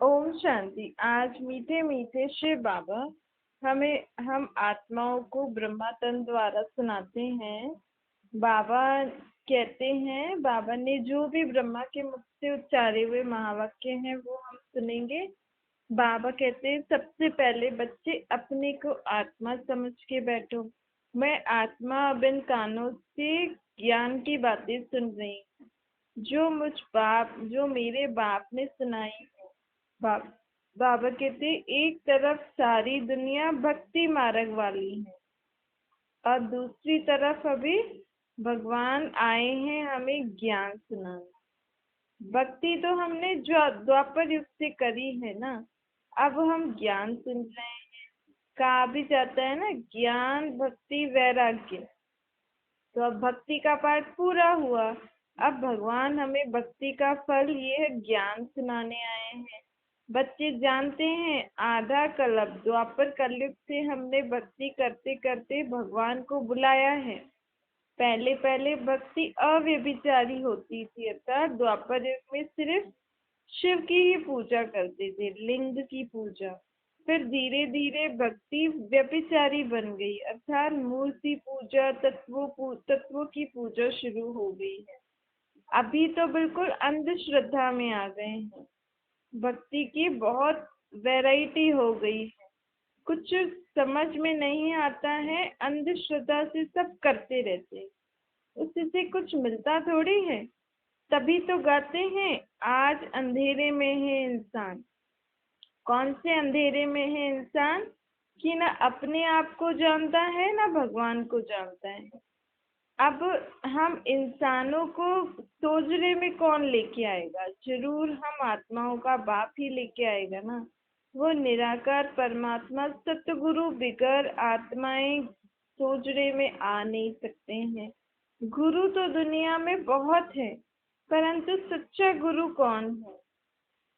ओम शांति। आज मीठे मीठे शिव बाबा हम आत्माओं को ब्रह्मा तंत्र द्वारा सुनाते हैं। बाबा कहते हैं, बाबा ने जो भी ब्रह्मा के मुख से उच्चारे हुए महावाक्य हैं वो हम सुनेंगे। बाबा कहते हैं, सबसे पहले बच्चे अपने को आत्मा समझ के बैठो। मैं आत्मा अब इन कानों से ज्ञान की बातें सुन रही हूँ, जो मेरे बाप ने सुनाई। बा, बाबा कहते, एक तरफ सारी दुनिया भक्ति मार्ग वाली है और दूसरी तरफ अभी भगवान आए हैं हमें ज्ञान सुनाने। भक्ति तो हमने जो द्वापर युग से करी है ना, अब हम ज्ञान सुन रहे हैं। कहा भी जाता है ना, ज्ञान भक्ति वैराग्य। तो अब भक्ति का पाठ पूरा हुआ। अब भगवान हमें भक्ति का फल ये है ज्ञान सुनाने आए हैं। बच्चे जानते हैं, आधा कल्प द्वापर कलयुग से हमने भक्ति करते करते भगवान को बुलाया है। पहले पहले भक्ति अव्यभिचारी होती थी, अर्थात द्वापर युग में सिर्फ शिव की ही पूजा करते थे, लिंग की पूजा। फिर धीरे धीरे भक्ति व्यभिचारी बन गई, अर्थात मूर्ति पूजा, तत्वों की पूजा शुरू हो गई है। अभी तो बिल्कुल अंधश्रद्धा में आ गए हैं। भक्ति की बहुत वैरायटी हो गई है। कुछ समझ में नहीं आता है, अंधश्रद्धा से सब करते रहते, उससे कुछ मिलता थोड़ी है। तभी तो गाते हैं, आज अंधेरे में है इंसान। कौन से अंधेरे में है इंसान कि ना अपने आप को जानता है ना भगवान को जानता है। अब हम इंसानों को सोजरे में कौन लेके आएगा? जरूर हम आत्माओं का बाप ही लेके आएगा ना। वो निराकार परमात्मा सतगुरु बिगर आत्माएं सोजरे में आ नहीं सकते हैं। गुरु तो दुनिया में बहुत है, परंतु सच्चा गुरु कौन है?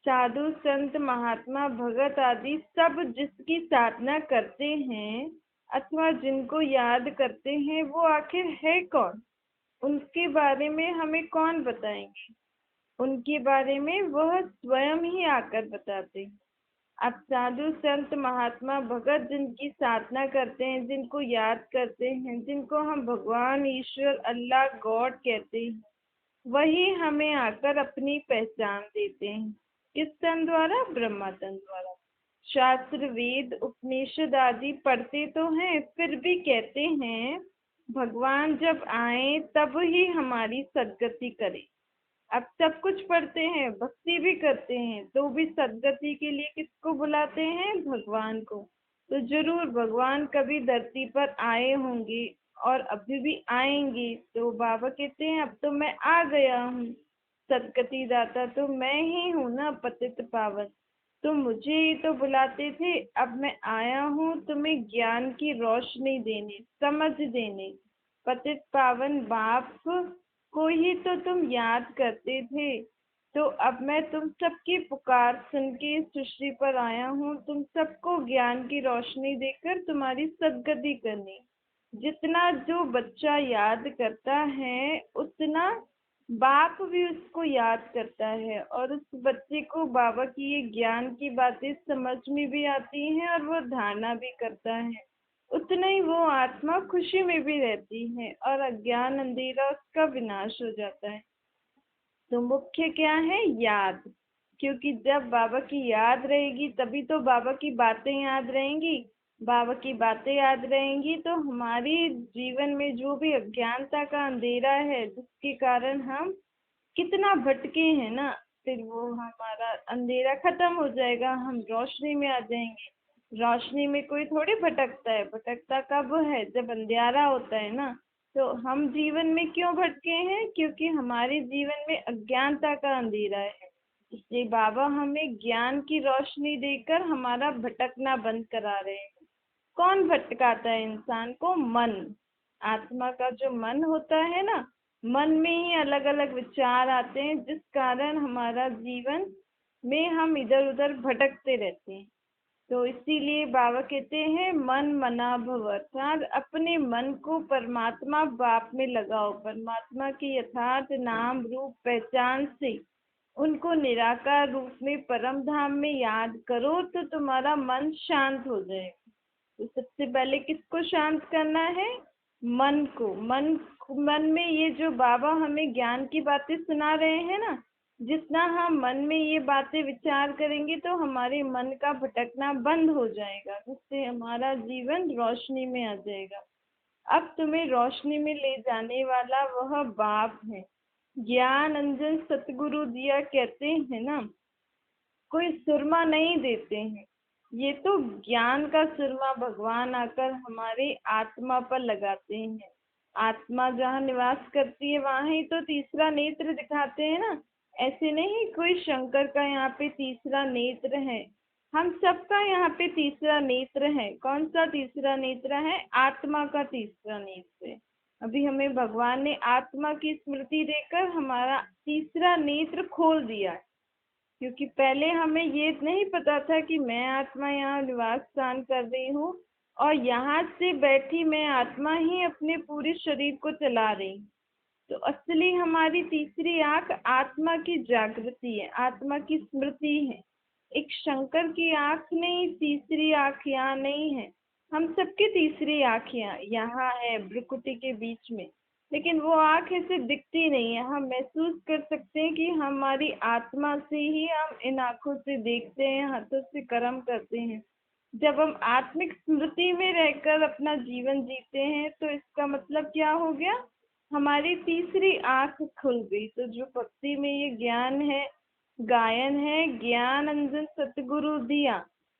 साधु संत महात्मा भगत आदि सब जिसकी साधना करते हैं अथवा जिनको याद करते हैं, वो आखिर है कौन? उनके बारे में हमें कौन बताएंगे? उनके बारे में वह स्वयं ही आकर बताते हैं। अब साधु संत महात्मा भगत जिनकी साधना करते हैं, जिनको याद करते हैं, जिनको हम भगवान, ईश्वर, अल्लाह, गॉड कहते हैं, वही हमें आकर अपनी पहचान देते हैं। किस तन द्वारा? ब्रह्मा तन द्वारा। शास्त्र, वेद, उपनिषद आदि पढ़ते तो हैं, फिर भी कहते हैं भगवान जब आए तब ही हमारी सद्गति करे। अब सब कुछ पढ़ते हैं, भक्ति भी करते हैं, तो भी सद्गति के लिए किसको बुलाते हैं? भगवान को। तो जरूर भगवान कभी धरती पर आए होंगे और अभी भी आएंगे। तो बाबा कहते हैं, अब तो मैं आ गया हूँ। सदगति दाता तो मैं ही हूँ ना, पतित पावन। तुम मुझे ही तो बुलाते थे, अब मैं आया हूँ तुम्हें ज्ञान की रोशनी देने, समझ देने। पतित पावन बाप को ही तो तुम याद करते थे। तो अब मैं तुम सबकी पुकार सुन के इस सृष्टि पर आया हूँ, तुम सबको ज्ञान की रोशनी देकर तुम्हारी सदगति करनी। जितना जो बच्चा याद करता है, उतना बाप भी उसको याद करता है, और उस बच्चे को बाबा की ये ज्ञान की बातें समझ में भी आती हैं और वो धारणा भी करता है। उतना ही वो आत्मा खुशी में भी रहती है और अज्ञान अंधेरा उसका विनाश हो जाता है। तो मुख्य क्या है? याद। क्योंकि जब बाबा की याद रहेगी तभी तो बाबा की बातें याद रहेंगी। बाबा की बातें याद रहेंगी तो हमारी जीवन में जो भी अज्ञानता का अंधेरा है, जिसके कारण हम कितना भटके हैं ना, फिर वो हमारा अंधेरा खत्म हो जाएगा, हम रोशनी में आ जाएंगे। रोशनी में कोई थोड़ी भटकता है, भटकता कब है? जब अंधेरा होता है ना। तो हम जीवन में क्यों भटके हैं? क्योंकि हमारे जीवन में अज्ञानता का अंधेरा है। इसलिए बाबा हमें ज्ञान की रोशनी देकर हमारा भटकना बंद करा रहे हैं। कौन भटकाता है इंसान को? मन। आत्मा का जो मन होता है ना, मन में ही अलग अलग विचार आते हैं, जिस कारण हमारा जीवन में हम इधर उधर भटकते रहते हैं। तो इसीलिए बाबा कहते हैं, मन मना भव, अर्थात अपने मन को परमात्मा बाप में लगाओ। परमात्मा के यथार्थ नाम रूप पहचान से उनको निराकार रूप में परम धाम में याद करो तो तुम्हारा मन शांत हो जाएगा। तो सबसे पहले किसको शांत करना है? मन को। मन में ये जो बाबा हमें ज्ञान की बातें सुना रहे हैं ना, जितना हम मन में ये बातें विचार करेंगे तो हमारे मन का भटकना बंद हो जाएगा, जिससे हमारा जीवन रोशनी में आ जाएगा। अब तुम्हें रोशनी में ले जाने वाला वह बाप है। ज्ञान अंजन सतगुरु दिया कहते हैं ना, कोई सुरमा नहीं देते हैं। ये तो ज्ञान का सुरमा भगवान आकर हमारे आत्मा पर लगाते हैं। आत्मा जहाँ निवास करती है वहां ही तो तीसरा नेत्र दिखाते हैं ना। ऐसे नहीं कोई शंकर का यहाँ पे तीसरा नेत्र है, हम सबका यहाँ पे तीसरा नेत्र है। कौन सा तीसरा नेत्र है? आत्मा का तीसरा नेत्र है। अभी हमें भगवान ने आत्मा की स्मृति देकर हमारा तीसरा नेत्र खोल दिया है, क्योंकि पहले हमें ये नहीं पता था कि मैं आत्मा यहाँ निवास स्थान कर रही हूँ और यहाँ से बैठी मैं आत्मा ही अपने पूरे शरीर को चला रही हूँ। तो असली हमारी तीसरी आंख आत्मा की जागृति है, आत्मा की स्मृति है। एक शंकर की आंख नहीं, तीसरी आंख यहाँ नहीं है। हम सबकी तीसरी आंख यहाँ है, भ्रुकुटी के बीच में। लेकिन वो आंख ऐसे दिखती नहीं है। हम महसूस कर सकते हैं कि हमारी आत्मा से ही हम इन आंखों से देखते हैं, हाथों से कर्म करते हैं। जब हम आत्मिक स्मृति में रहकर अपना जीवन जीते हैं तो इसका मतलब क्या हो गया? हमारी तीसरी आंख खुल गई। तो जो भक्ति में ये ज्ञान है, गायन है, ज्ञान अंजन सतगुरु दिया,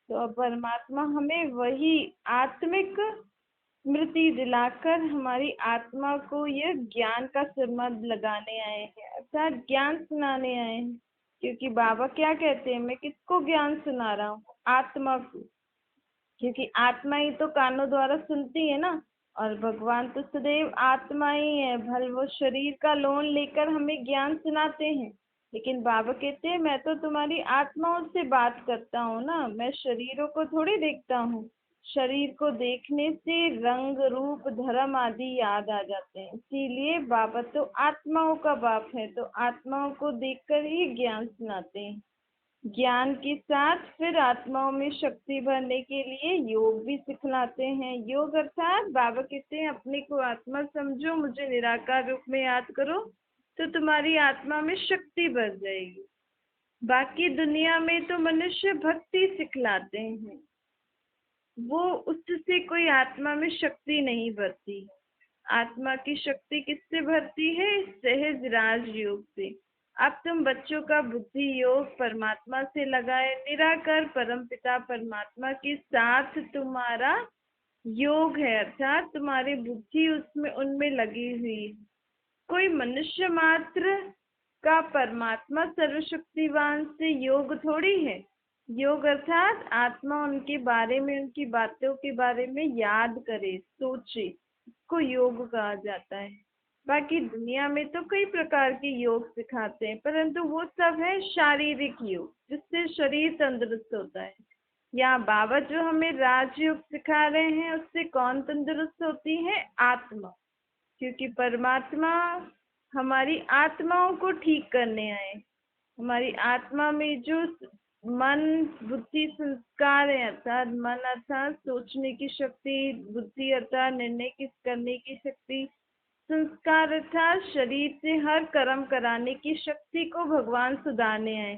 तो अब परमात्मा हमें वही आत्मिक स्मृति दिलाकर हमारी आत्मा को यह ज्ञान का सुरमा लगाने आए हैं, अर्थात ज्ञान सुनाने आए हैं। क्योंकि बाबा क्या कहते हैं, मैं किसको ज्ञान सुना रहा हूँ? आत्मा को। क्योंकि आत्मा ही तो कानों द्वारा सुनती है ना, और भगवान तो सदैव आत्मा ही है। भले वो शरीर का लोन लेकर हमें ज्ञान सुनाते हैं, लेकिन बाबा कहते हैं मैं तो तुम्हारी आत्माओं से बात करता हूँ ना, मैं शरीरों को थोड़ी देखता हूँ। शरीर को देखने से रंग रूप धर्म आदि याद आ जाते हैं, इसीलिए बाबा तो आत्माओं का बाप है, तो आत्माओं को देखकर ही ज्ञान सुनाते हैं। ज्ञान के साथ फिर आत्माओं में शक्ति भरने के लिए योग भी सिखलाते हैं। योग अर्थात बाबा कहते हैं अपने को आत्मा समझो, मुझे निराकार रूप में याद करो, तो तुम्हारी आत्मा में शक्ति भर जाएगी। बाकी दुनिया में तो मनुष्य भक्ति सिखलाते हैं, वो उससे कोई आत्मा में शक्ति नहीं भरती। आत्मा की शक्ति किससे भरती है? सहज राजयोग से। अब तुम बच्चों का बुद्धि योग परमात्मा से लगाए, निराकार परमपिता परमात्मा के साथ तुम्हारा योग है, अर्थात तुम्हारी बुद्धि उसमें उनमें लगी हुई है। कोई मनुष्य मात्र का परमात्मा सर्वशक्तिवान से योग थोड़ी है। योग अर्थात आत्मा उनके बारे में, उनकी बातों के बारे में याद करे, सोचे, इसको योग कहा जाता है। बाकी दुनिया में तो कई प्रकार के योग सिखाते हैं, परंतु वो सब है शारीरिक योग, जिससे शरीर तंदुरुस्त होता है। यहाँ बाबा जो हमें राजयोग सिखा रहे हैं, उससे कौन तंदुरुस्त होती है? आत्मा। क्योंकि परमात्मा हमारी आत्माओं को ठीक करने आए। हमारी आत्मा में जो मन बुद्धि संस्कार है, अर्थात मन अर्थात सोचने की शक्ति, बुद्धि अर्थात निर्णय की करने की शक्ति, संस्कार अर्थात शरीर से हर कर्म कराने की शक्ति को भगवान सुधारने आए।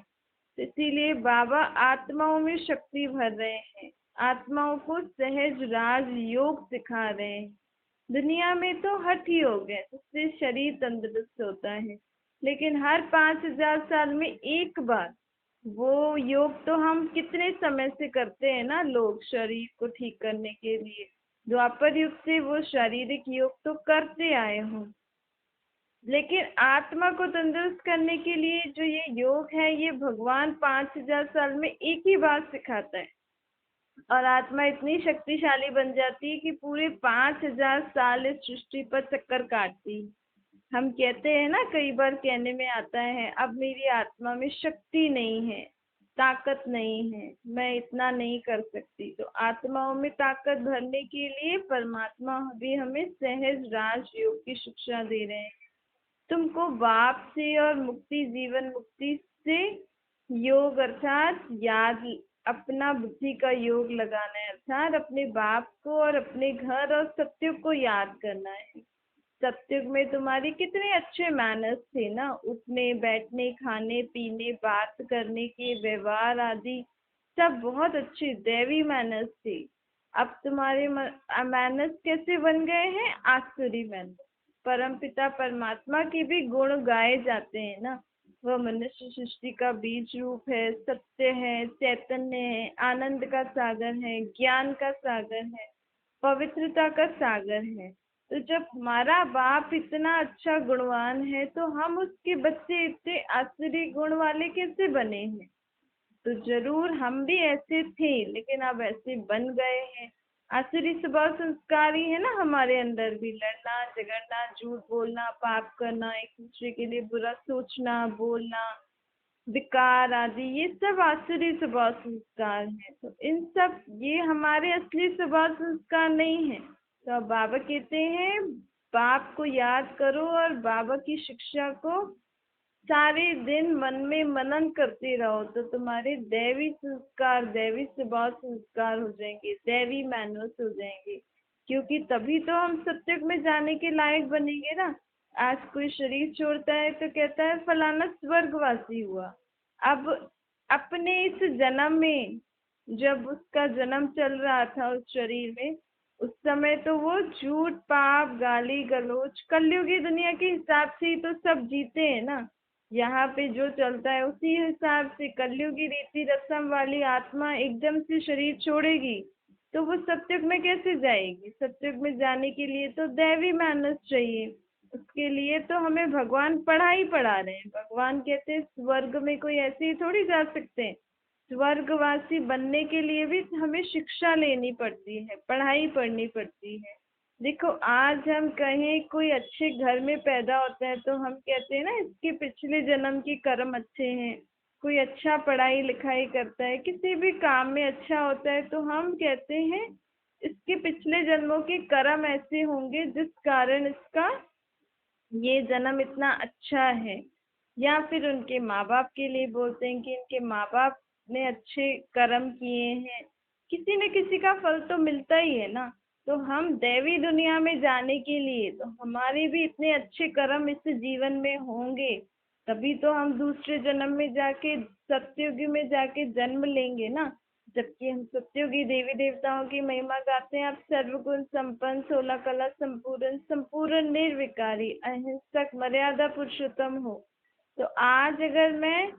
तो इसीलिए बाबा आत्माओं में शक्ति भर रहे हैं, आत्माओं को सहज राज योग सिखा रहे हैं। दुनिया में तो हठ योग है, उससे शरीर तंदुरुस्त होता है, लेकिन हर 5000 साल में एक बार वो योग तो हम कितने समय से करते हैं ना लोग, शरीर को ठीक करने के लिए। द्वापर युग से वो शारीरिक योग तो करते आए हों, लेकिन आत्मा को तंदुरुस्त करने के लिए जो ये योग है, ये भगवान 5000 साल में एक ही बार सिखाता है। और आत्मा इतनी शक्तिशाली बन जाती है कि पूरे 5000 साल इस सृष्टि पर चक्कर काटती। हम कहते हैं ना, कई बार कहने में आता है अब मेरी आत्मा में शक्ति नहीं है, ताकत नहीं है, मैं इतना नहीं कर सकती। तो आत्माओं में ताकत भरने के लिए परमात्मा भी हमें सहज राज योग की शिक्षा दे रहे हैं। तुमको बाप से और मुक्ति, जीवन मुक्ति से योग अर्थात याद, अपना बुद्धि का योग लगाना है, अर्थात अपने बाप को और अपने घर और सत्युग को याद करना है। सत्युग में तुम्हारे कितने अच्छे मैनर्स थे ना, उठने बैठने खाने पीने बात करने के व्यवहार आदि सब बहुत अच्छे दैवी मैनर्स थे। अब तुम्हारे मैनर्स कैसे बन गए हैं? आसुरी मैनर्स। परम पिता परमात्मा के भी गुण गाए जाते हैं ना। वह मनुष्य सृष्टि का बीज रूप है, सत्य है, चैतन्य है, आनंद का सागर है, ज्ञान का सागर है, पवित्रता का सागर है। तो जब हमारा बाप इतना अच्छा गुणवान है तो हम उसके बच्चे इतने आसुरी गुण वाले कैसे बने हैं? तो जरूर हम भी ऐसे थे, लेकिन अब ऐसे बन गए हैं। आसुरी स्वभाव संस्कार ही है ना हमारे अंदर भी, लड़ना झगड़ना झूठ बोलना पाप करना एक दूसरे के लिए बुरा सोचना बोलना विकार आदि, ये सब आसुरी स्वभाव संस्कार हैं। तो इन सब ये हमारे असली स्वभाव संस्कार नहीं है। तो अब बाबा कहते हैं बाप को याद करो और बाबा की शिक्षा को सारे दिन मन में मनन करते रहो, तो तुम्हारे दैवी संस्कार दैवी स्वभाव संस्कार हो जाएंगे, दैवी मैनर्स हो जाएंगे। क्योंकि तभी तो हम सत्युग में जाने के लायक बनेंगे ना। आज कोई शरीर छोड़ता है तो कहता है फलाना स्वर्गवासी हुआ। अब अपने इस जन्म में जब उसका जन्म चल रहा था उस शरीर में, उस समय तो वो झूठ पाप गाली गलौज कलयुगी दुनिया के हिसाब से ही तो सब जीते हैं ना। यहाँ पे जो चलता है उसी हिसाब से कलयुगी रीति रस्म वाली आत्मा एकदम से शरीर छोड़ेगी तो वो सत्युग में कैसे जाएगी? सत्युग में जाने के लिए तो दैवी मैनर्स चाहिए। उसके लिए तो हमें भगवान पढ़ा रहे हैं। भगवान कहते हैं स्वर्ग में कोई ऐसे ही थोड़ी जा सकते हैं। स्वर्गवासी बनने के लिए भी हमें शिक्षा लेनी पड़ती है, पढ़ाई पढ़नी पड़ती है। देखो आज हम कहें कोई अच्छे घर में पैदा होता है तो हम कहते हैं ना इसके पिछले जन्म के कर्म अच्छे हैं। कोई अच्छा पढ़ाई लिखाई करता है, किसी भी काम में अच्छा होता है, तो हम कहते हैं इसके पिछले जन्मों के कर्म ऐसे होंगे जिस कारण इसका ये जन्म इतना अच्छा है। या फिर उनके माँ बाप के लिए बोलते हैं कि इनके माँ बाप ने अच्छे कर्म किए हैं। किसी न किसी का फल तो मिलता ही है ना। तो हम दैवी दुनिया में जाने के लिए तो हमारे भी इतने अच्छे कर्म इस जीवन में होंगे, तभी तो हम दूसरे जन्म में जाके सत्युग में जाके जन्म लेंगे ना। जबकि हम सत्युगी देवी देवताओं की महिमा गाते हैं, आप सर्वगुण संपन्न 16 कला संपूर्ण संपूर्ण निर्विकारी अहिंसक मर्यादा पुरुषोत्तम हो। तो आज अगर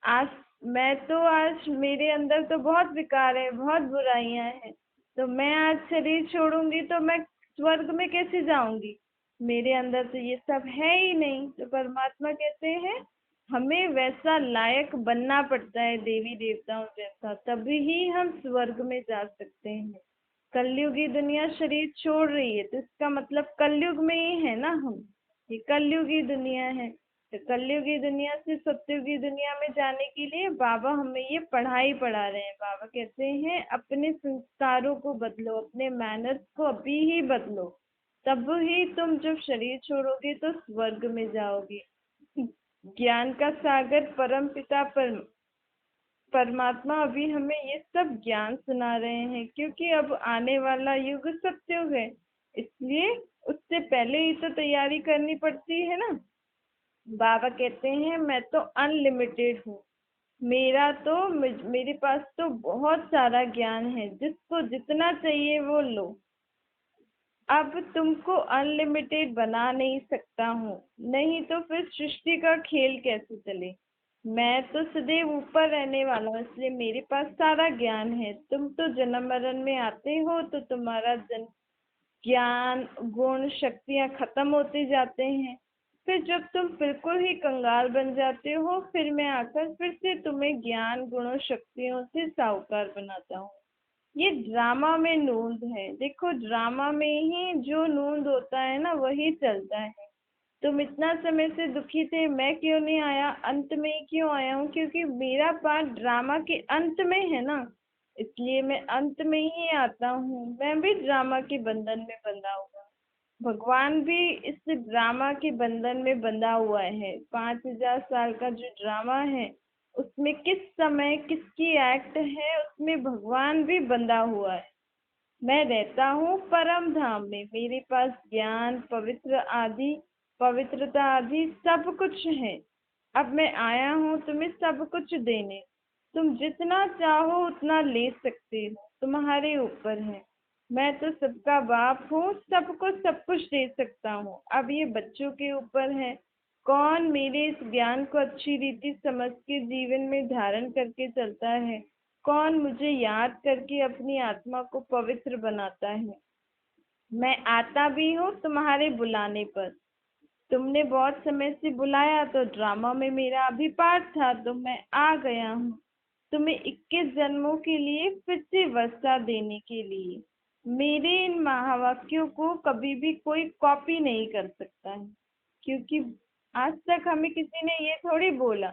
आज आज मेरे अंदर तो बहुत विकार है, बहुत बुराइयां हैं, तो मैं आज शरीर छोड़ूंगी तो मैं स्वर्ग में कैसे जाऊंगी? मेरे अंदर तो ये सब है ही नहीं। तो परमात्मा कहते हैं हमें वैसा लायक बनना पड़ता है देवी देवताओं जैसा, तभी ही हम स्वर्ग में जा सकते हैं। कलयुगी दुनिया शरीर छोड़ रही है तो इसका मतलब कलयुग में ही है ना हम। ये कलयुगी दुनिया है। तो कलयुगी दुनिया से सत्युगी दुनिया में जाने के लिए बाबा हमें ये पढ़ाई पढ़ा रहे हैं। बाबा कहते हैं अपने संस्कारों को बदलो, अपने मैनर्स को अभी ही बदलो, तब ही तुम जब शरीर छोड़ोगे तो स्वर्ग में जाओगे। ज्ञान का सागर परम पिता परमात्मा अभी हमें ये सब ज्ञान सुना रहे हैं, क्योंकि अब आने वाला युग सत्युग है, इसलिए उससे पहले ही तो तैयारी करनी पड़ती है ना। बाबा कहते हैं मैं तो अनलिमिटेड हूँ। मेरे पास तो बहुत सारा ज्ञान है, जिसको जितना चाहिए वो लो। अब तुमको अनलिमिटेड बना नहीं सकता हूँ, नहीं तो फिर सृष्टि का खेल कैसे चले? मैं तो सदैव ऊपर रहने वाला हूँ, इसलिए मेरे पास सारा ज्ञान है। तुम तो जन्म मरण में आते हो तो तुम्हारा ज्ञान गुण शक्तियाँ खत्म होते जाते हैं। फिर जब तुम बिल्कुल ही कंगाल बन जाते हो, फिर मैं आकर फिर से तुम्हें ज्ञान गुणों शक्तियों से साहूकार बनाता हूँ। ये ड्रामा में नूंद है। देखो ड्रामा में ही जो नूंद होता है ना वही चलता है। तुम इतना समय से दुखी थे, मैं क्यों नहीं आया, अंत में ही क्यों आया हूँ? क्योंकि मेरा पार्ट ड्रामा के अंत में है ना, इसलिए मैं अंत में ही आता हूँ। मैं भी ड्रामा के बंधन में बंधा हुआ। भगवान भी इस ड्रामा के बंधन में बंधा हुआ है। 5,000 साल का जो ड्रामा है उसमें किस समय किसकी एक्ट है, उसमें भगवान भी बंधा हुआ है। मैं रहता हूँ परम धाम में, मेरे पास ज्ञान पवित्रता आदि सब कुछ है। अब मैं आया हूँ तुम्हें सब कुछ देने। तुम जितना चाहो उतना ले सकते हो, तुम्हारे ऊपर है। मैं तो सबका बाप हूँ, सबको सब कुछ दे सकता हूँ। अब ये बच्चों के ऊपर है, कौन मेरे इस ज्ञान को अच्छी रीति समझ के जीवन में धारण करके चलता है, कौन मुझे याद करके अपनी आत्मा को पवित्र बनाता है। मैं आता भी हूँ तुम्हारे बुलाने पर। तुमने बहुत समय से बुलाया तो ड्रामा में मेरा अभी पार्ट था, तो मैं आ गया हूँ तुम्हें 21 जन्मों के लिए फिर से वर्षा देने के लिए। मेरे इन महावाक्यों को कभी भी कोई कॉपी नहीं कर सकता है, क्योंकि आज तक हमें किसी ने ये थोड़ी बोला,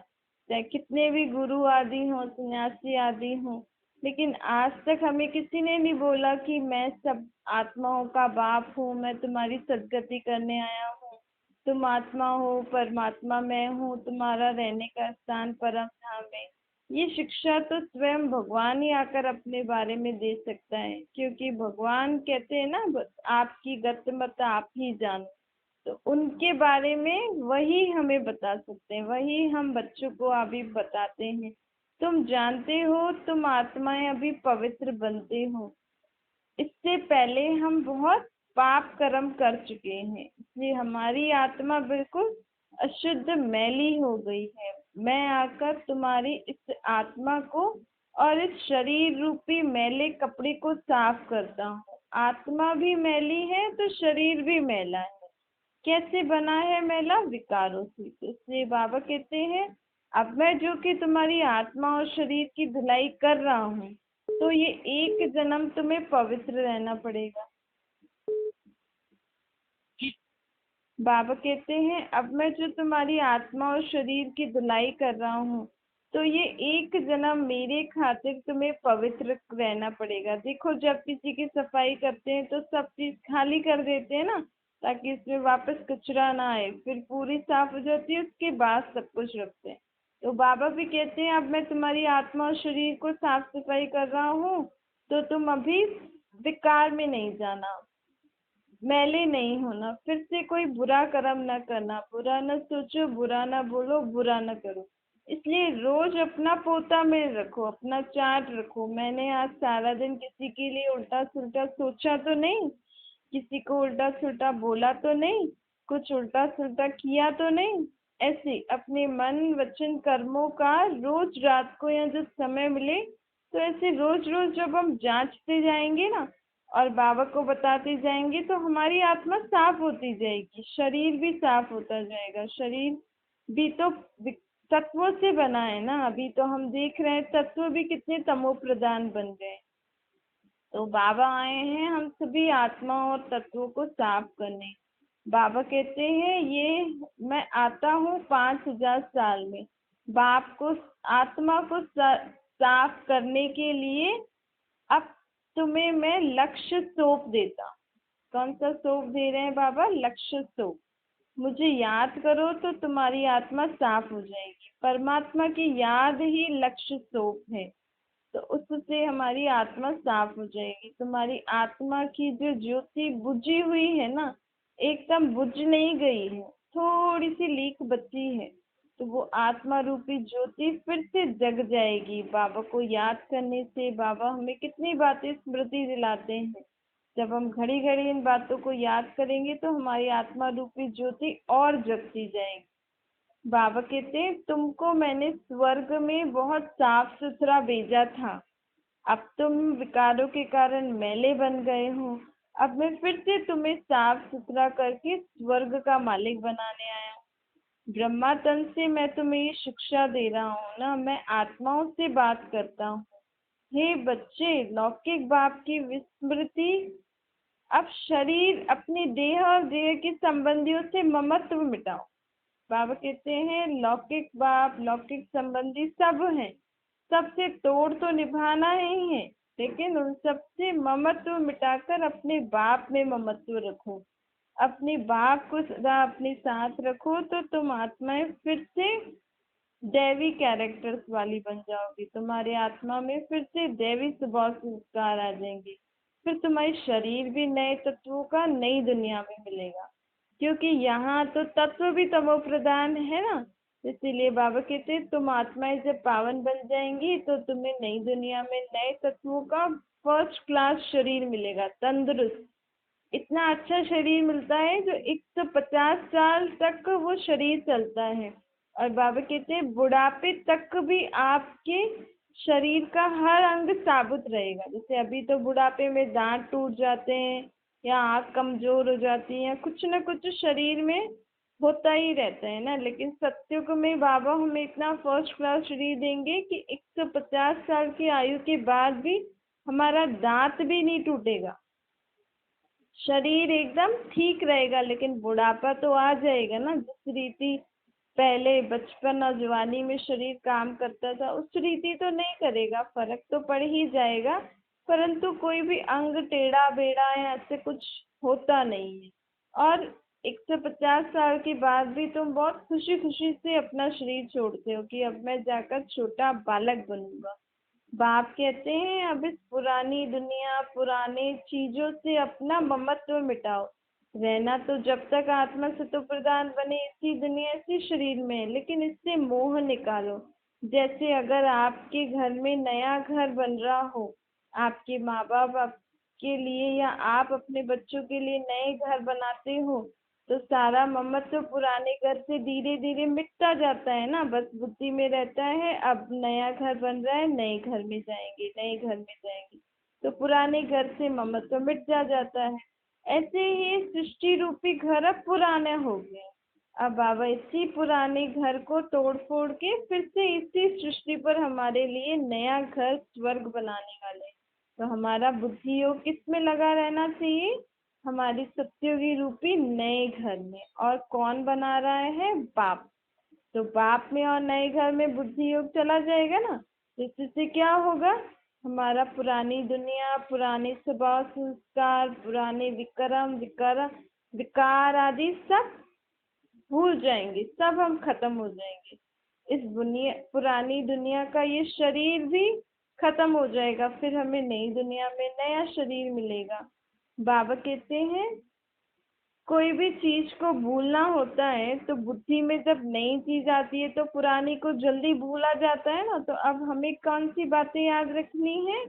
चाहे कितने भी गुरु आदि हों, सन्यासी आदि हों, लेकिन आज तक हमें किसी ने नहीं बोला कि मैं सब आत्माओं का बाप हूँ, मैं तुम्हारी सदगति करने आया हूँ। तुम आत्मा हो, परमात्मा मैं हूँ, तुम्हारा रहने का स्थान परम धाम है। ये शिक्षा तो स्वयं भगवान ही आकर अपने बारे में दे सकता है, क्योंकि भगवान कहते हैं ना, आपकी गत मत आप ही जानो। तो उनके बारे में वही हमें बता सकते हैं, वही हम बच्चों को अभी बताते हैं। तुम जानते हो तुम आत्माएं अभी पवित्र बनते हो, इससे पहले हम बहुत पाप कर्म कर चुके हैं, इसलिए हमारी आत्मा बिल्कुल अशुद्ध मैली हो गई है। मैं आकर तुम्हारी इस आत्मा को और इस शरीर रूपी मैले कपड़े को साफ करता हूँ। आत्मा भी मैली है तो शरीर भी मैला है। कैसे बना है मैला? विकारों से। तो इसलिए बाबा कहते हैं, अब मैं जो कि तुम्हारी आत्मा और शरीर की धुलाई कर रहा हूँ, तो ये 1 जन्म तुम्हें पवित्र रहना पड़ेगा। बाबा कहते हैं, अब मैं जो तुम्हारी आत्मा और शरीर की धुलाई कर रहा हूँ, तो ये 1 जन्म मेरे खातिर तुम्हें पवित्र रहना पड़ेगा। देखो, जब किसी की सफाई करते हैं तो सब चीज खाली कर देते हैं ना, ताकि इसमें वापस कचरा ना आए, फिर पूरी साफ हो जाती है, उसके बाद सब कुछ रखते हैं। तो बाबा भी कहते हैं, अब मैं तुम्हारी आत्मा और शरीर को साफ सफाई कर रहा हूँ, तो तुम अभी विकार में नहीं जाना, मैले नहीं होना, फिर से कोई बुरा कर्म न करना, बुरा न सोचो, बुरा न बोलो, बुरा न करो। इसलिए रोज अपना पोता में रखो, अपना चार्ट रखो। मैंने आज सारा दिन किसी के लिए उल्टा सुल्टा सोचा तो नहीं, किसी को उल्टा सुल्टा बोला तो नहीं, कुछ उल्टा सुल्टा किया तो नहीं। ऐसे अपने मन वचन कर्मों का रोज रात को या जब समय मिले, तो ऐसे रोज रोज जब हम जांचते जाएंगे ना और बाबा को बताते जाएंगे, तो हमारी आत्मा साफ होती जाएगी, शरीर भी साफ होता जाएगा। शरीर भी तो तत्वों से बना है ना, अभी तो हम देख रहे हैं तत्व भी कितने तमो प्रधान बन गए। तो बाबा आए हैं हम सभी आत्मा और तत्वों को साफ करने। बाबा कहते हैं, ये मैं आता हूँ 5,000 साल में बाप को, आत्मा को साफ करने के लिए। अब तुम्हें मैं लक्ष्य सौंप देता हूँ। कौन सा सौंप दे रहे हैं बाबा? लक्ष्य सौंप। मुझे याद करो तो तुम्हारी आत्मा साफ हो जाएगी। परमात्मा की याद ही लक्ष्य सौंप है, तो उससे हमारी आत्मा साफ हो जाएगी। तुम्हारी आत्मा की जो ज्योति बुझी हुई है ना, एकदम बुझ नहीं गई है, थोड़ी सी लीक बची है, तो वो आत्मा रूपी ज्योति फिर से जग जाएगी। बाबा को याद करने से बाबा हमें कितनी बातें स्मृति दिलाते हैं। जब हम घड़ी घड़ी इन बातों को याद करेंगे तो हमारी आत्मा रूपी ज्योति और जगती जाएगी। बाबा कहते हैं, तुमको मैंने स्वर्ग में बहुत साफ सुथरा भेजा था, अब तुम विकारों के कारण मैले बन गए हो। अब मैं फिर से तुम्हें साफ सुथरा करके स्वर्ग का मालिक बनाने आया हूँ। ब्रह्मा तन से मैं तुम्हें ये शिक्षा दे रहा हूँ ना, मैं आत्माओं से बात करता हूँ। हे बच्चे, लौकिक बाप की विस्मृति, अब शरीर, अपने देह और देह के संबंधियों से ममत्व मिटाओ। बाबा कहते हैं, लौकिक बाप, लौकिक संबंधी सब हैं, सबसे तोड़ तो निभाना ही है, लेकिन उन सबसे ममत्व मिटाकर अपने बाप में ममत्व रखो। अपने बाप को सदा अपने साथ रखो तो तुम आत्माएं फिर से दैवी कैरेक्टर्स वाली बन जाओगी। तुम्हारी आत्मा में फिर से दैवी स्वभाव संस्कार आ जाएंगे। फिर तुम्हारी शरीर भी नए तत्वों का नई दुनिया में मिलेगा, क्योंकि यहाँ तो तत्व भी तमो प्रधान है ना। इसीलिए बाबा कहते हैं तुम आत्माएं जब पावन बन जाएंगी तो तुम्हें नई दुनिया में नए तत्वों का फर्स्ट क्लास शरीर मिलेगा, तंदुरुस्त। इतना अच्छा शरीर मिलता है जो 150 साल तक वो शरीर चलता है। और बाबा कहते हैं बुढ़ापे तक भी आपके शरीर का हर अंग साबुत रहेगा। जैसे अभी तो बुढ़ापे में दांत टूट जाते हैं या आँख कमजोर हो जाती है, कुछ ना कुछ शरीर में होता ही रहता है ना। लेकिन सत्युग में बाबा हमें इतना फर्स्ट क्लास शरीर देंगे कि 150 साल की आयु के बाद भी हमारा दांत भी नहीं टूटेगा, शरीर एकदम ठीक रहेगा। लेकिन बुढ़ापा तो आ जाएगा ना। जिस रीति पहले बचपन और जवानी में शरीर काम करता था उस रीति तो नहीं करेगा, फर्क तो पड़ ही जाएगा। परंतु कोई भी अंग टेढ़ा बेढ़ा या ऐसे कुछ होता नहीं है। और 150 साल के बाद भी तुम बहुत खुशी खुशी से अपना शरीर छोड़ते हो कि अब मैं जाकर छोटा बालक बनूंगा। बाप कहते हैं अब इस पुरानी दुनिया पुराने चीजों से अपना ममत्व मिटाओ। रहना तो जब तक आत्मा सतो प्रधान बने इसी दुनिया इसी शरीर में है, लेकिन इससे मोह निकालो। जैसे अगर आपके घर में नया घर बन रहा हो, आपके माँ बाप आपके लिए या आप अपने बच्चों के लिए नए घर बनाते हो, तो सारा ममत्व पुराने घर से धीरे धीरे मिटता जाता है ना। बस बुद्धि में रहता है अब नया घर बन रहा है, नए घर में जाएंगे, नए घर में जाएंगे, तो पुराने घर से ममत्व मिट जाता है। ऐसे ही सृष्टि रूपी घर अब पुराने हो गए। अब बाबा इसी पुराने घर को तोड़ फोड़ के फिर से इसी सृष्टि पर हमारे लिए नया घर स्वर्ग बनाने वाले हैं। तो हमारा बुद्धि योग किस में लगा रहना चाहिए? हमारी सत्युगी रूपी नए घर में। और कौन बना रहा है? बाप। तो बाप में और नए घर में बुद्धि योग चला जाएगा ना। तो इससे क्या होगा? हमारा पुरानी दुनिया पुराने स्वभाव संस्कार पुराने विक्रम विकार विकार आदि सब भूल जाएंगे, सब हम खत्म हो जाएंगे। इस पुरानी दुनिया का ये शरीर भी खत्म हो जाएगा, फिर हमें नई दुनिया में नया शरीर मिलेगा। बाबा कहते हैं कोई भी चीज को भूलना होता है तो बुद्धि में जब नई चीज आती है तो पुरानी को जल्दी भूला जाता है ना। तो अब हमें कौन सी बातें याद रखनी है?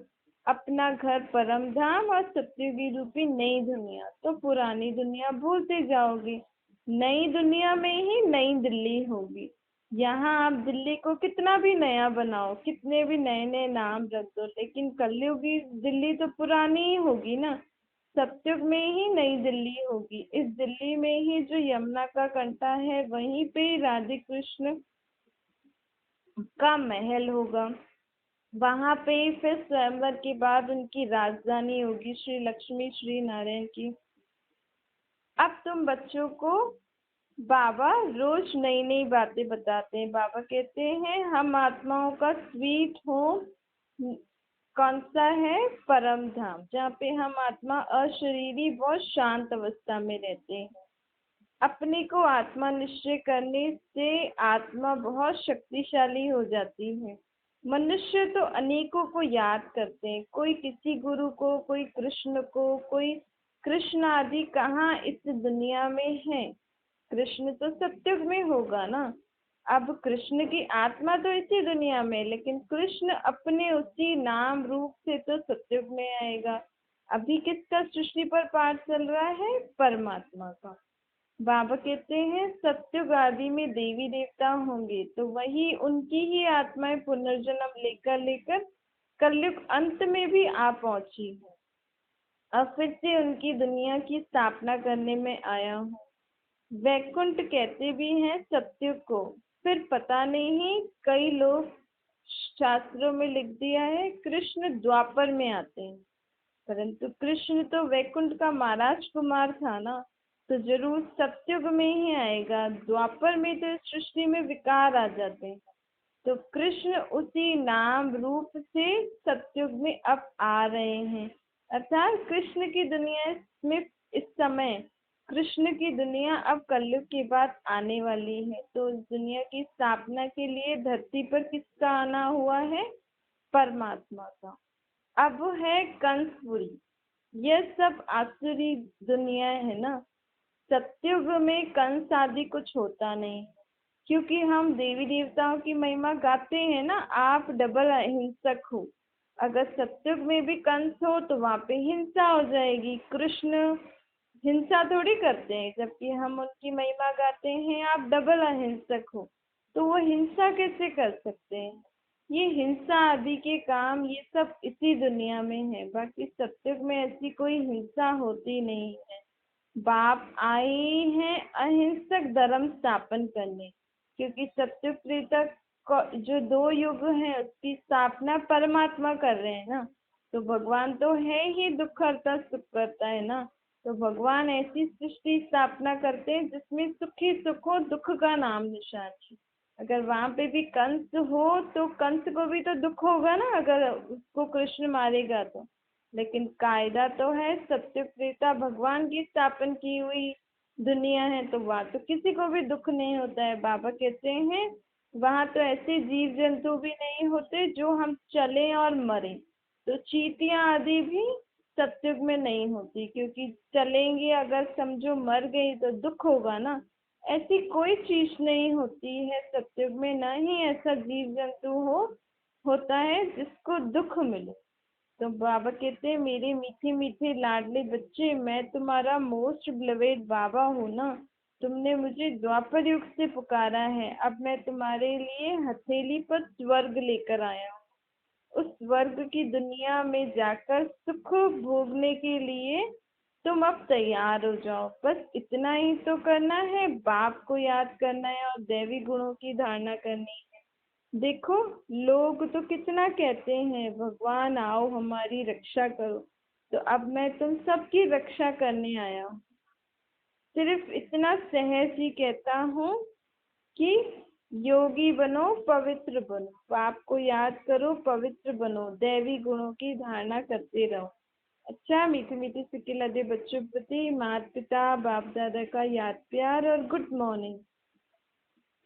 अपना घर परम धाम और सत्युगी रूपी नई दुनिया। तो पुरानी दुनिया भूलते जाओगे, नई दुनिया में ही नई दिल्ली होगी। यहाँ आप दिल्ली को कितना भी नया बनाओ, कितने भी नए नए नाम रख दो, लेकिन कलयुगी दिल्ली तो पुरानी ही होगी ना। सत्युग में ही नई दिल्ली होगी। इस दिल्ली में ही जो यमुना का कंटा है वहीं पे राधे कृष्ण का महल होगा। वहां पे ही फिर स्वयंवर के बाद उनकी राजधानी होगी श्री लक्ष्मी श्री नारायण की। अब तुम बच्चों को बाबा रोज नई नई बातें बताते हैं। बाबा कहते हैं हम आत्माओं का स्वीट होम कौन सा है? परम धाम, जहाँ पे हम आत्मा अशरीरी बहुत शांत अवस्था में रहते हैं। अपने को आत्मा निश्चय करने से आत्मा बहुत शक्तिशाली हो जाती है। मनुष्य तो अनेकों को याद करते हैं, कोई किसी गुरु को, कोई कृष्ण को, कोई कृष्ण आदि कहाँ इस दुनिया में है। कृष्ण तो सत्युग में होगा ना। अब कृष्ण की आत्मा तो इसी दुनिया में, लेकिन कृष्ण अपने उसी नाम रूप से तो सत्युग में आएगा। अभी किसका सृष्टि पर पाठ चल रहा है? परमात्मा का। बाबा कहते हैं सत्युग आदि में देवी देवता होंगे तो वही उनकी ही आत्माएं पुनर्जन्म लेकर लेकर कलयुग अंत में भी आ पहुंची है। अब फिर से उनकी दुनिया की स्थापना करने में आया हूँ। वैकुंठ कहते भी हैं सत्युग को। फिर पता नहीं कई लोग शास्त्रों में लिख दिया है कृष्ण द्वापर में आते हैं, परंतु कृष्ण तो वैकुंठ का महाराज कुमार था ना, तो जरूर सत्युग में ही आएगा। द्वापर में तो इस सृष्टि में विकार आ जाते हैं, तो कृष्ण उसी नाम रूप से सत्युग में अब आ रहे हैं। अर्थात कृष्ण की दुनिया में इस समय कृष्ण की दुनिया अब कलयुग के बाद आने वाली है, तो इस दुनिया की स्थापना के लिए धरती पर किसका आना हुआ है? परमात्मा का। अब है कंसपुरी। यह सब आसुरी दुनिया है ना। सत्युग में कंस आदि कुछ होता नहीं, क्योंकि हम देवी देवताओं की महिमा गाते हैं ना। आप डबल अहिंसक हो। अगर सत्युग में भी कंस हो तो वहां पे हिंसा हो जाएगी। कृष्ण हिंसा थोड़ी करते हैं, जबकि हम उनकी महिमा गाते हैं। आप डबल अहिंसक हो, तो वो हिंसा कैसे कर सकते हैं? ये हिंसा आदि के काम ये सब इसी दुनिया में है, बाकी सत्युग में ऐसी कोई हिंसा होती नहीं है। बाप आए हैं अहिंसक धर्म स्थापन करने, क्योंकि सत्युग त्रेता जो दो युग हैं उसकी स्थापना परमात्मा कर रहे हैं ना। तो भगवान तो है ही दुख हरता सुख करता है ना। तो भगवान ऐसी सृष्टि स्थापना करते हैं जिसमें सुख ही सुख हो, दुख का नाम निशान है। अगर वहां पे भी कंस हो तो कंस को भी तो दुख होगा ना, अगर उसको कृष्ण मारेगा तो। लेकिन कायदा तो है, सत्य त्रेता भगवान की स्थापन की हुई दुनिया है, तो वहां तो किसी को भी दुख नहीं होता है। बाबा कहते हैं वहां तो ऐसे जीव जंतु भी नहीं होते जो हम चले और मरे। तो चींटियां आदि भी सत्युग में नहीं होती, क्योंकि चलेंगे अगर समझो मर गई तो दुख होगा ना। ऐसी कोई चीज नहीं होती है सत्युग में, ना ही ऐसा जीव जंतु होता है जिसको दुख मिले। तो बाबा कहते हैं मेरे मीठे मीठे लाडले बच्चे, मैं तुम्हारा मोस्ट बिलवेड बाबा हूँ ना। तुमने मुझे द्वापर युग से पुकारा है, अब मैं तुम्हारे लिए हथेली पर स्वर्ग लेकर आया हूँ। उस स्वर्ग की दुनिया में जाकर सुख भोगने के लिए तुम अब तैयार हो जाओ। बस इतना ही तो करना है, बाप को याद करना है और दैवी गुणों की धारणा करनी है। देखो, लोग तो कितना कहते हैं भगवान आओ हमारी रक्षा करो। तो अब मैं तुम सबकी रक्षा करने आया हूँ। सिर्फ इतना सहज ही कहता हूँ कि योगी बनो, पवित्र बनो, बाप को याद करो, पवित्र बनो, दैवी गुणों की धारणा करते रहो। अच्छा, मीठी मीठी सिक्के लदे बच्चों प्रति माता पिता बाप दादा का याद प्यार और गुड मॉर्निंग।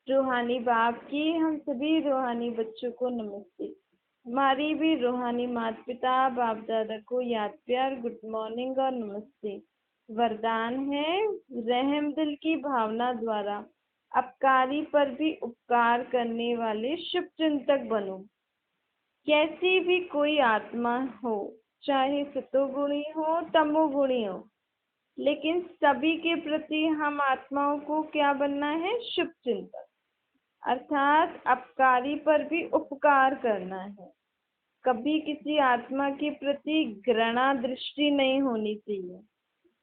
रूहानी बाप की हम सभी रूहानी बच्चों को नमस्ते। हमारी भी रूहानी माता पिता बाप दादा को याद प्यार, गुड मॉर्निंग और नमस्ते। वरदान है, रहम दिल की भावना द्वारा अपकारी पर भी उपकार करने वाले शुभ चिंतक बनो। कैसी भी कोई आत्मा हो, चाहे सतोगुणी हो तमोगुणी हो, लेकिन सभी के प्रति हम आत्माओं को क्या बनना है? शुभ चिंतक, अर्थात अपकारी पर भी उपकार करना है। कभी किसी आत्मा के प्रति घृणा दृष्टि नहीं होनी चाहिए।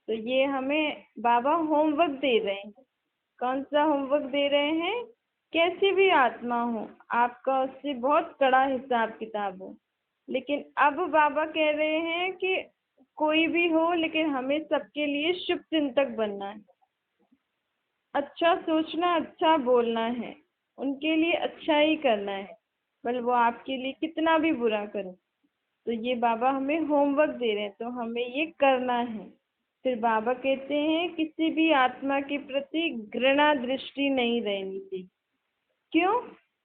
तो ये हमें बाबा होमवर्क दे रहे हैं। कौन सा होमवर्क दे रहे हैं? कैसी भी आत्मा हो, आपका उससे बहुत कड़ा हिसाब किताब हो, लेकिन अब बाबा कह रहे हैं कि कोई भी हो, लेकिन हमें सबके लिए शुभ चिंतक बनना है। अच्छा सोचना, अच्छा बोलना है, उनके लिए अच्छा ही करना है, भले वो आपके लिए कितना भी बुरा करे। तो ये बाबा हमें होमवर्क दे रहे हैं, तो हमें ये करना है। फिर बाबा कहते हैं किसी भी आत्मा के प्रति घृणा दृष्टि नहीं रहनी चाहिए। क्यों?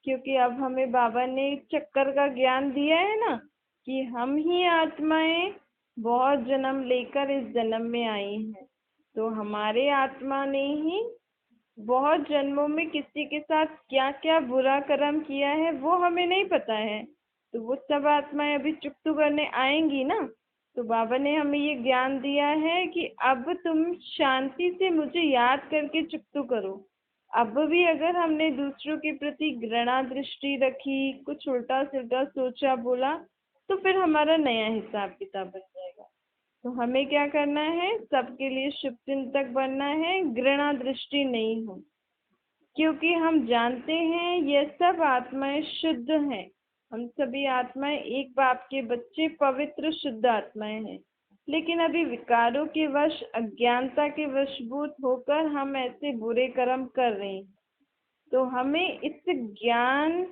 क्योंकि अब हमें बाबा ने चक्कर का ज्ञान दिया है ना, कि हम ही आत्माएं बहुत जन्म लेकर इस जन्म में आई हैं। तो हमारे आत्मा ने ही बहुत जन्मों में किसी के साथ क्या क्या बुरा कर्म किया है वो हमें नहीं पता है। तो वो सब आत्माएं अभी चुकतू करने आएंगी ना। तो बाबा ने हमें ये ज्ञान दिया है कि अब तुम शांति से मुझे याद करके चुकतू करो। अब भी अगर हमने दूसरों के प्रति घृणा दृष्टि रखी, कुछ उल्टा सिल्टा सोचा बोला, तो फिर हमारा नया हिसाब किताब बन जाएगा। तो हमें क्या करना है? सबके लिए शुभ चिंतक बनना है, घृणा दृष्टि नहीं हो। क्योंकि हम जानते हैं ये सब आत्माएं शुद्ध हैं। हम सभी आत्माएं एक बाप के बच्चे, पवित्र शुद्ध आत्माएं हैं। लेकिन अभी विकारों के वश, अज्ञानता के वशभूत होकर हम ऐसे बुरे कर्म कर रहे हैं। तो हमें इस ज्ञान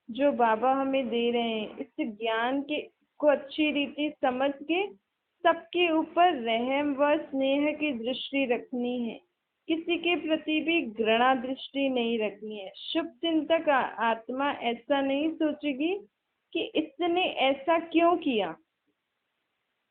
जो बाबा हमें दे रहे हैं, इस ज्ञान के को अच्छी रीति समझ के सबके ऊपर रहम व स्नेह की दृष्टि रखनी है, किसी के प्रति भी घृणा दृष्टि नहीं रखनी है। शुभ चिंतक आत्मा ऐसा नहीं सोचेगी कि इसने ऐसा क्यों किया,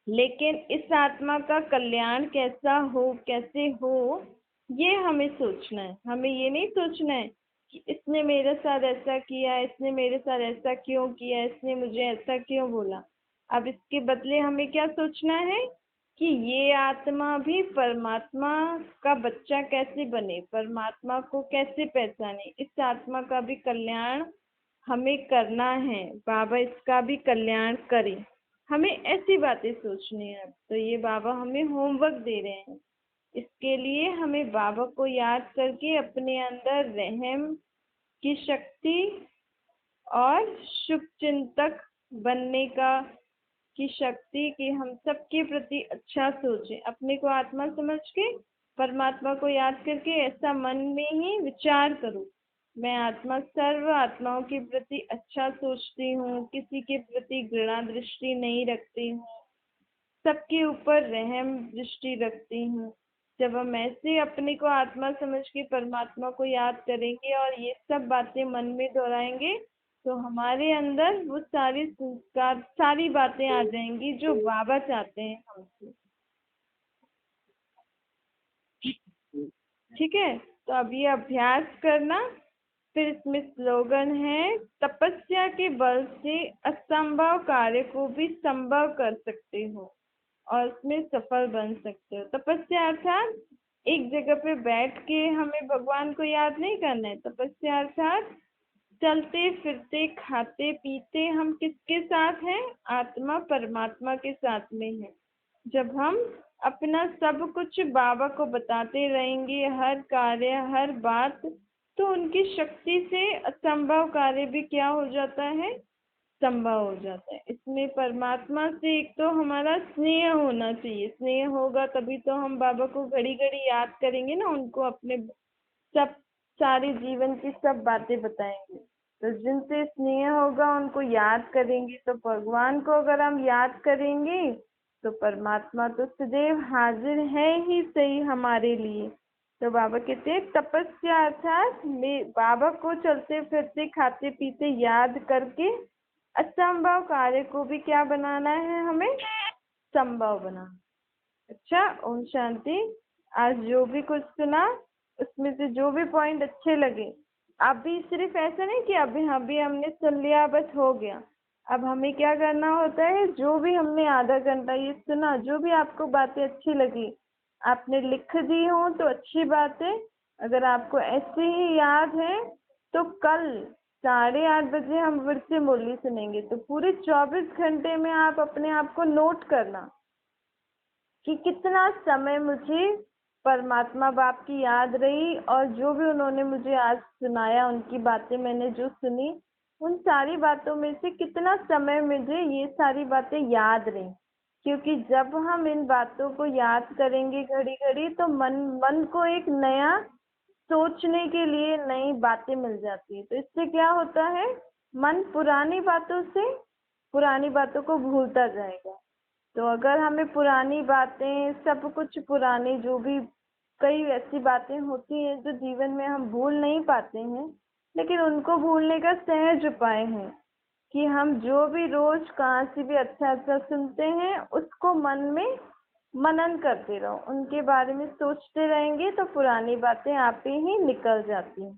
लेकिन इस आत्मा का कल्याण कैसे हो, ये हमें सोचना है। हमें ये नहीं सोचना है कि इसने मेरे साथ ऐसा किया, इसने मेरे साथ ऐसा क्यों किया, इसने मुझे ऐसा क्यों बोला। अब इसके बदले हमें क्या सोचना है कि ये आत्मा भी परमात्मा का बच्चा कैसे बने, परमात्मा को कैसे पहचाने, इस आत्मा का भी कल्याण हमें करना है, बाबा इसका भी कल्याण करे। हमें ऐसी बातें सोचनी है। तो ये बाबा हमें होमवर्क दे रहे हैं। इसके लिए हमें बाबा को याद करके अपने अंदर रहम की शक्ति और शुभ चिंतक बनने की शक्ति, कि हम सबके प्रति अच्छा सोचें, अपने को आत्मा समझ के परमात्मा को याद करके ऐसा मन में ही विचार करो, मैं आत्मा सर्व आत्माओं के प्रति अच्छा सोचती हूँ, किसी के प्रति घृणा दृष्टि नहीं रखती हूँ, सबके ऊपर रहम दृष्टि रखती हूँ। जब हम ऐसे अपने को आत्मा समझ के परमात्मा को याद करेंगे और ये सब बातें मन में दोहराएंगे, तो हमारे अंदर वो सारे संस्कार, सारी बातें आ जाएंगी जो बाबा चाहते हैं हमसे। ठीक है, तो अब ये अभ्यास करना। फिर इसमें स्लोगन है, तपस्या के बल से असंभव कार्य को भी संभव कर सकते हो और उसमें सफल बन सकते हो। तपस्या अर्थात एक जगह पे बैठ के हमें भगवान को याद नहीं करना है। तपस्या अर्थात चलते फिरते खाते पीते हम किसके साथ हैं, आत्मा परमात्मा के साथ में है। जब हम अपना सब कुछ बाबा को बताते रहेंगे, हर कार्य हर बात, तो उनकी शक्ति से असंभव कार्य भी क्या हो जाता है, संभव हो जाता है। इसमें परमात्मा से एक तो हमारा स्नेह होना चाहिए, स्नेह होगा तभी तो हम बाबा को घड़ी घड़ी याद करेंगे ना, उनको अपने सब सारे जीवन की सब बातें बताएंगे। तो जिनसे स्नेह होगा उनको याद करेंगे, तो भगवान को अगर हम याद करेंगे तो परमात्मा तो सदैव हाजिर है ही सही हमारे लिए। तो बाबा कहते हैं तपस्या अर्थात बाबा को चलते फिरते खाते पीते याद करके असंभव कार्य को भी क्या बनाना है, हमें संभव बनाना। अच्छा, ओम शांति। आज जो भी कुछ सुना उसमें से जो भी पॉइंट अच्छे लगे, अभी सिर्फ ऐसा नहीं कि अभी हमने सुन लिया बस हो गया। अब हमें क्या करना होता है, जो भी हमने आधा घंटा ये सुना, जो भी आपको बातें अच्छी लगी आपने लिख दी हो तो अच्छी बात है। अगर आपको ऐसे ही याद है तो कल 8:30 बजे हम फिर से मुरली सुनेंगे। तो पूरे 24 घंटे में आप अपने आप को नोट करना कि कितना समय मुझे परमात्मा बाप की याद रही, और जो भी उन्होंने मुझे आज सुनाया, उनकी बातें मैंने जो सुनी, उन सारी बातों में से कितना समय मुझे ये सारी बातें याद रही। क्योंकि जब हम इन बातों को याद करेंगे घड़ी घड़ी, तो मन को एक नया सोचने के लिए नई बातें मिल जाती है। तो इससे क्या होता है, मन पुरानी बातों को भूलता जाएगा। तो अगर हमें पुरानी बातें, सब कुछ पुरानी, जो भी कई ऐसी बातें होती हैं जो जीवन में हम भूल नहीं पाते हैं, लेकिन उनको भूलने का सहज उपाय है कि हम जो भी रोज कहाँ से भी अच्छा अच्छा सुनते हैं उसको मन में मनन करते रहो, उनके बारे में सोचते रहेंगे तो पुरानी बातें आप ही निकल जाती हैं।